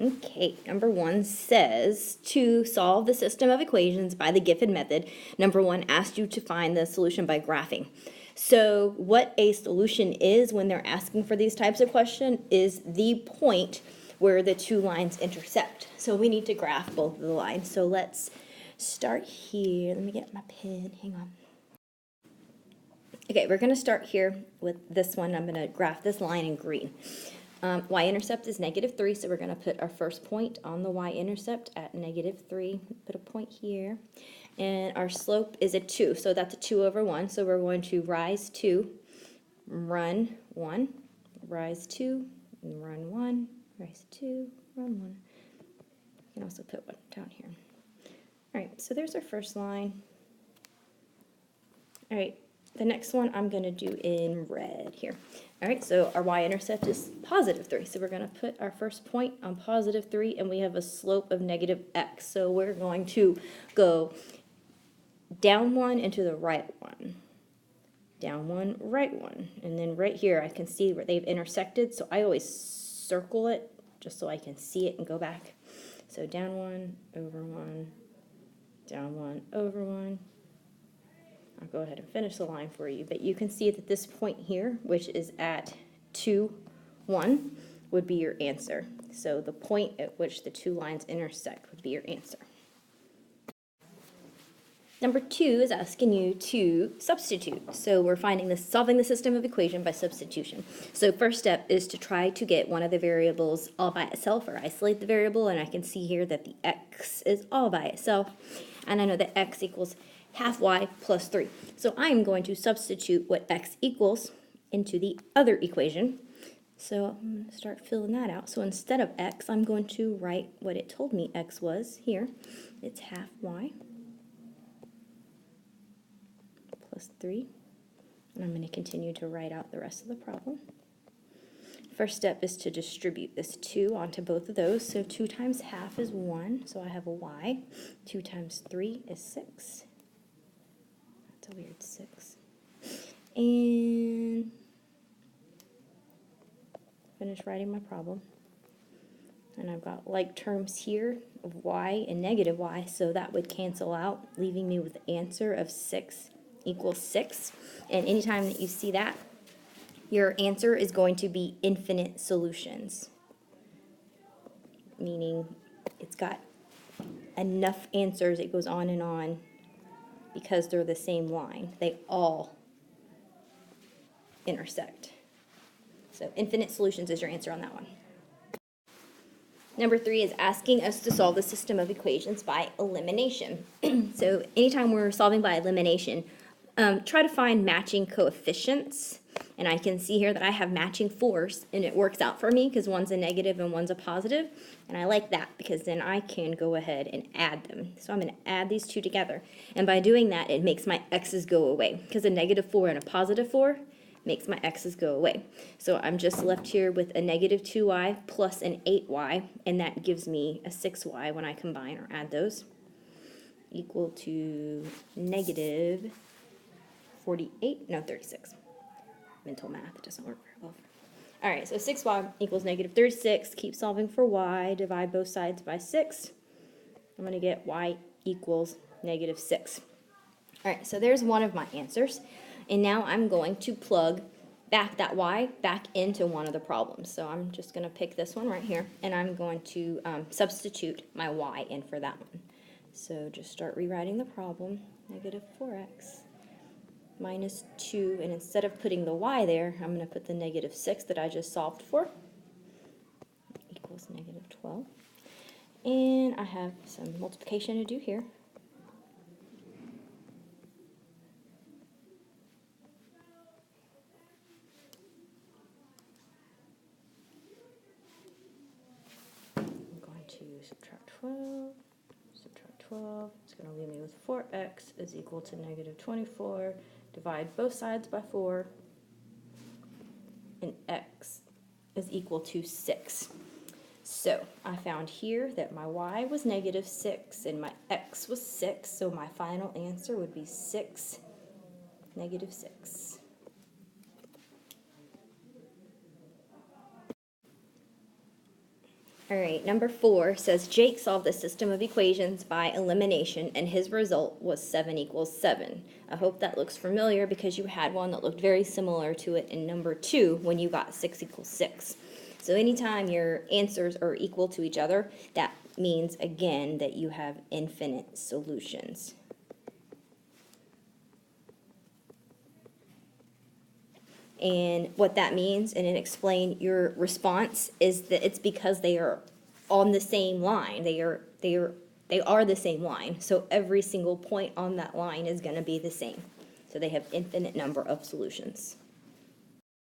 Okay, number 1 says to solve the system of equations by the Giffen method. Number 1 asked you to find the solution by graphing. So what a solution is when they're asking for these types of questions is the point where the two lines intersect. So we need to graph both of the lines. So let's start here. Let me get my pen. Hang on. Okay, we're going to start here with this one. I'm going to graph this line in green. Y-intercept is -3, so we're going to put our first point on the y-intercept at -3. Put a point here. And our slope is a 2, so that's a 2 over 1. So we're going to rise 2, run 1, rise 2, and run 1, rise 2, run 1. You can also put one down here. All right, so there's our first line. All right, the next one I'm going to do in red here. All right, so our y-intercept is +3. So we're going to put our first point on +3, and we have a slope of -x. So we're going to go down 1 and to the right 1. Down 1, right 1. And then right here I can see where they've intersected, so I always circle it just so I can see it and go back. So down 1, over 1, down 1, over 1. I'll go ahead and finish the line for you, but you can see that this point here, which is at 2, 1, would be your answer. So the point at which the two lines intersect would be your answer. Number 2 is asking you to substitute. So we're solving the system of equation by substitution. So first step is to try to get one of the variables all by itself, or isolate the variable, and I can see here that the x is all by itself, and I know that x equals half y plus 3. So I'm going to substitute what x equals into the other equation. So I'm going to start filling that out. So instead of x, I'm going to write what it told me x was here. It's half y plus 3. And I'm going to continue to write out the rest of the problem. First step is to distribute this 2 onto both of those. So 2 times half is 1, so I have a y. 2 times 3 is 6. That's a weird 6. And finish writing my problem. And I've got like terms here of y and -y, so that would cancel out, leaving me with the answer of 6 equals 6. And anytime that you see that, your answer is going to be infinite solutions, meaning it's got enough answers, it goes on and on, because they're the same line. They all intersect. So infinite solutions is your answer on that one. Number 3 is asking us to solve the system of equations by elimination. So anytime we're solving by elimination, try to find matching coefficients. And I can see here that I have matching 4s, and it works out for me because one's a negative and one's a positive. And I like that because then I can go ahead and add them. So I'm going to add these two together. And by doing that, it makes my x's go away, because a -4 and a +4 makes my x's go away. So I'm just left here with a -2y plus an 8y, and that gives me a 6y when I combine or add those, equal to -36. Mental math doesn't work very well. All right, so 6y equals -36. Keep solving for y. Divide both sides by 6. I'm going to get y equals -6. All right, so there's one of my answers. And now I'm going to plug back that y back into one of the problems. So I'm just going to pick this one right here, and I'm going to substitute my y in for that one. So just start rewriting the problem. -4x minus 2, and instead of putting the y there, I'm going to put the -6 that I just solved for, equals -12. And I have some multiplication to do here. I'm going to subtract 12, subtract 12. It's going to leave me with 4x is equal to -24. Divide both sides by 4, and x is equal to 6. So I found here that my y was -6 and my x was 6, so my final answer would be 6, -6. All right, number 4 says Jake solved the system of equations by elimination and his result was 7 equals 7. I hope that looks familiar because you had one that looked very similar to it in number 2 when you got 6 equals 6. So anytime your answers are equal to each other, that means again that you have infinite solutions. And what that means, and then explain your response, is that it's because they are on the same line. They are the same line. So every single point on that line is going to be the same. So they have infinite number of solutions.